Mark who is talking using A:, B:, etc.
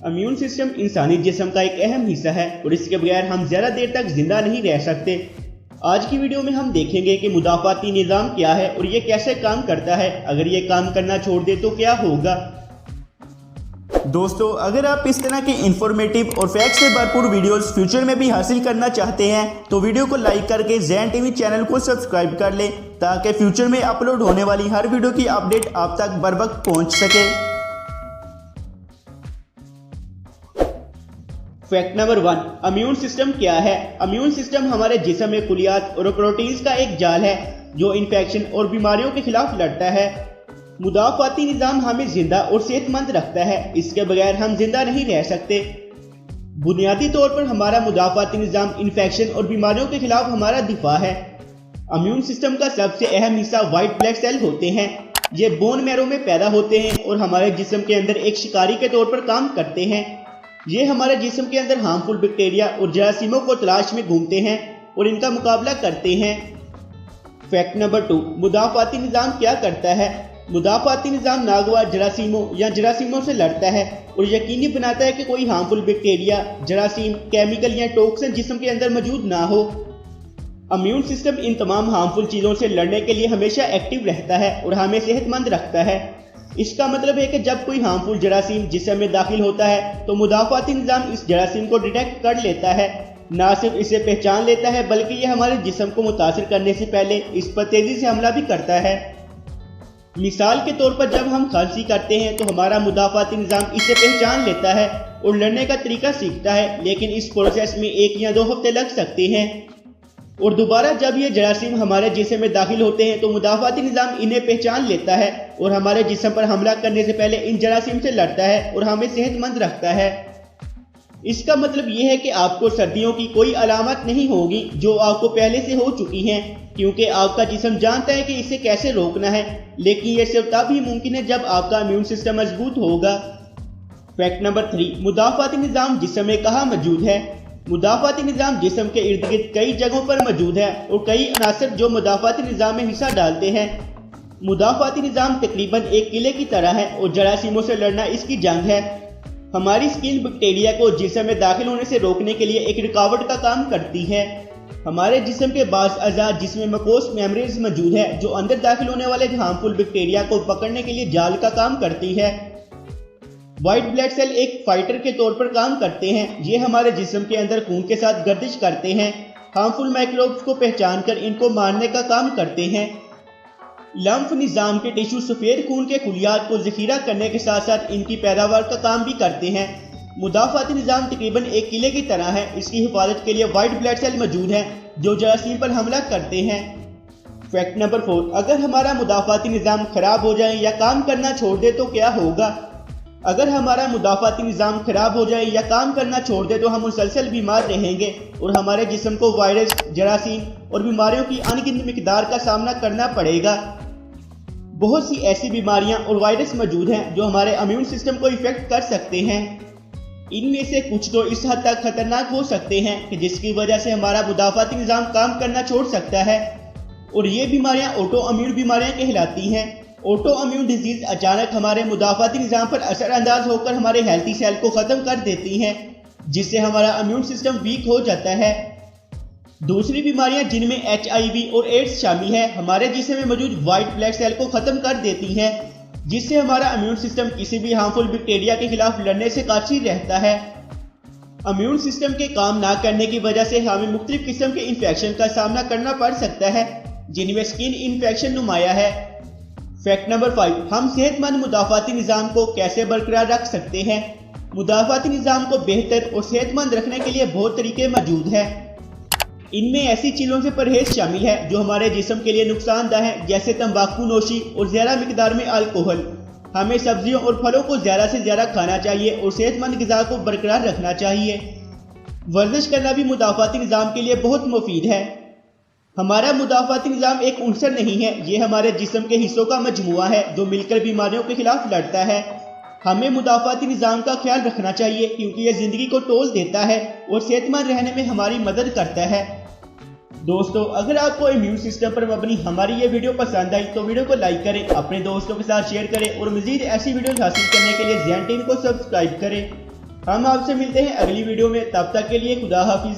A: Immune system इंसानी जिस्म का एक अहम हिस्सा है और इसके बगैर हम ज़्यादा देर तक जिंदा नहीं रह सकते। आज की वीडियो में हम देखेंगे कि मुदाफ़ाती निज़ाम क्या है और ये कैसे काम करता है। अगर ये काम करना छोड़ दे तो क्या होगा। दोस्तों, अगर आप इस तरह के इंफॉर्मेटिव और फैक्ट से भरपूर वीडियोस फ्यूचर में भी हासिल करना चाहते हैं तो वीडियो को लाइक करके ज़ैन टीवी चैनल को सब्सक्राइब कर लें ताकि फ्यूचर में अपलोड होने वाली हर वीडियो की अपडेट आप तक बर वक्त पहुँच सके। फैक्ट नंबर 1, इम्यून सिस्टम क्या है। इम्यून सिस्टम हमारे जिस्म में कुलियात और प्रोटीन्स का एक जाल है जो इन्फेक्शन और बीमारियों के खिलाफ लड़ता है। मुदाफ़ाती निज़ाम हमें जिंदा और सेहतमंद रखता है, इसके बगैर हम जिंदा नहीं रह सकते। बुनियादी तौर पर हमारा मुदाफ़ाती निज़ाम इन्फेक्शन और बीमारियों के खिलाफ हमारा दिफा है। इम्यून सिस्टम का सबसे अहम हिस्सा वाइट ब्लड सेल होते हैं। ये बोन मैरो में पैदा होते हैं और हमारे जिस्म के अंदर एक शिकारी के तौर पर काम करते हैं। ये हमारे जिस्म के अंदर हार्मफुल बैक्टीरिया और जरासीमों को तलाश में घूमते हैं और इनका मुकाबला करते हैं। फैक्ट नंबर 2, मुदाफ़ाती निज़ाम क्या करता है। मुदाफ़ाती निज़ाम नागवार जरासीमों या जरासीमों से लड़ता है और यकीनी बनाता है कि कोई हार्मफुल बैक्टीरिया, जरासीम, केमिकल या टॉक्सिन जिस्म के अंदर मौजूद ना हो। इम्यून सिस्टम इन तमाम हार्मफुल चीज़ों से लड़ने के लिए हमेशा एक्टिव रहता है और हमें सेहतमंद रखता है। इसका मतलब है कि जब कोई हार्मफुल जरासीम जिस्म में दाखिल होता है तो मुदाफ़ाती निज़ाम इस जरासीम को डिटेक्ट कर लेता है। ना सिर्फ इसे पहचान लेता है बल्कि यह हमारे जिस्म को मुतासिर करने से पहले इस पर तेज़ी से हमला भी करता है। मिसाल के तौर पर जब हम खांसी करते हैं तो हमारा मुदाफ़ाती निज़ाम इसे पहचान लेता है और लड़ने का तरीका सीखता है, लेकिन इस प्रोसेस में 1 या 2 हफ्ते लग सकते हैं। और दोबारा जब ये जरासीम हमारे जिस्म में दाखिल होते हैं तो मुदाफ़ाती निज़ाम इन्हें पहचान लेता है और हमारे जिस्म पर हमला करने से पहले इन जरासीम से लड़ता है और हमें सेहतमंद रखता है। इसका मतलब ये है कि आपको सर्दियों की कोई अलामत नहीं होगी जो आपको पहले से हो चुकी हैं, क्योंकि आपका जिस्म जानता है कि इसे कैसे रोकना है, लेकिन यह सिर्फ तब ही मुमकिन है जब आपका इम्यून सिस्टम मजबूत होगा। फैक्ट नंबर 3, मुदाफ़ाती निज़ाम जिस्म में कहाँ मौजूद है। मुदाफ़ाती निज़ाम जिस्म के इर्द गिर्द कई जगहों पर मौजूद है और कई अनासर जो मुदाफ़ाती निज़ाम में हिस्सा डालते हैं। मुदाफ़ाती निज़ाम तकरीबन एक किले की तरह है और जरासीमों से लड़ना इसकी जंग है। हमारी स्किन बैक्टीरिया को जिस्म में दाखिल होने से रोकने के लिए एक रुकावट का काम करती है। हमारे जिस्म के बाज़ अज़ा जिसमें मकोस मेम्ब्रेन्स मौजूद है जो अंदर दाखिल होने वाले हार्मफुल बैक्टीरिया को पकड़ने के लिए जाल का काम करती है। वाइट ब्लड सेल एक फाइटर के तौर पर काम करते हैं। ये हमारे जिस्म के अंदर खून के साथ गर्दिश करते हैं, हार्मफुल माइक्रोब्स को पहचान कर इनको मारने का काम करते हैं। लम्फ निज़ाम के टिश्यू सफ़ेद खून के खुलियात को ज़ख़ीरा करने के साथ साथ इनकी पैदावार का काम भी करते हैं। मुदाफ़ाती निज़ाम तकरीबन एक किले की तरह है। इसकी हिफाजत के लिए वाइट ब्लड सेल मौजूद हैं जो जरासीम पर हमला करते हैं। फैक्ट नंबर 4, अगर हमारा मुदाफ़ाती निज़ाम ख़राब हो जाए या काम करना छोड़ दे तो क्या होगा। अगर हमारा मुदाफ़ाती निज़ाम ख़राब हो जाए या काम करना छोड़ दे तो हम मुसलसल बीमार रहेंगे और हमारे जिस्म को वायरस, जरासीम और बीमारियों की अनगिनत मिकदार का सामना करना पड़ेगा। बहुत सी ऐसी बीमारियां और वायरस मौजूद हैं जो हमारे इम्यून सिस्टम को इफेक्ट कर सकते हैं। इनमें से कुछ तो इस हद तक खतरनाक हो सकते हैं कि जिसकी वजह से हमारा मुदाफ़ाती निज़ाम काम करना छोड़ सकता है, और ये बीमारियां ऑटो इम्यून बीमारियां कहलाती हैं। ऑटो इम्यून डिजीज़ अचानक हमारे मुदाफ़ाती निज़ाम पर असरअंदाज होकर हमारे हेल्थी सेल को ख़त्म कर देती हैं, जिससे हमारा इम्यून सिस्टम वीक हो जाता है। दूसरी बीमारियां जिनमें HIV और एड्स शामिल है हमारे जिस्म में मौजूद वाइट ब्लड सेल को ख़त्म कर देती हैं, जिससे हमारा इम्यून सिस्टम किसी भी हार्मफुल बैक्टीरिया के खिलाफ लड़ने से कासिर रहता है। इम्यून सिस्टम के काम ना करने की वजह से हमें मुख्तलिफ किस्म के इन्फेक्शन का सामना करना पड़ सकता है, जिनमें स्किन इन्फेक्शन नुमाया है। फैक्ट नंबर 5, हम सेहतमंद मुदाफ़ाती निज़ाम को कैसे बरकरार रख सकते हैं। मुदाफ़ाती निज़ाम को बेहतर और सेहतमंद रखने के लिए बहुत तरीके मौजूद हैं। इनमें ऐसी चीज़ों से परहेज शामिल है जो हमारे जिस्म के लिए नुकसानदा है, जैसे तंबाकू नोशी और ज़्यादा मिकदार में अल्कोहल। हमें सब्जियों और फलों को ज़्यादा से ज़्यादा खाना चाहिए और सेहतमंद ग़िज़ा को बरकरार रखना चाहिए। वर्जिश करना भी मुदाफ़ाती निज़ाम के लिए बहुत मुफीद है। हमारा मुदाफ़ाती निज़ाम एक उनसर नहीं है, ये हमारे जिस्म के हिस्सों का मजमुआ है जो मिलकर बीमारियों के खिलाफ लड़ता है। हमें मुदाफ़ाती निज़ाम का ख्याल रखना चाहिए क्योंकि यह ज़िंदगी को तोल देता है और सेहतमंद रहने में हमारी मदद करता है। दोस्तों, अगर आपको इम्यून सिस्टम पर मबनी हमारी ये वीडियो पसंद आई तो वीडियो को लाइक करें, अपने दोस्तों के साथ शेयर करें और मज़ीद ऐसी वीडियोस हासिल करने के लिए ज़ैन टीवी को सब्सक्राइब करें। हम आपसे मिलते हैं अगली वीडियो में, तब तक के लिए खुदा हाफिज।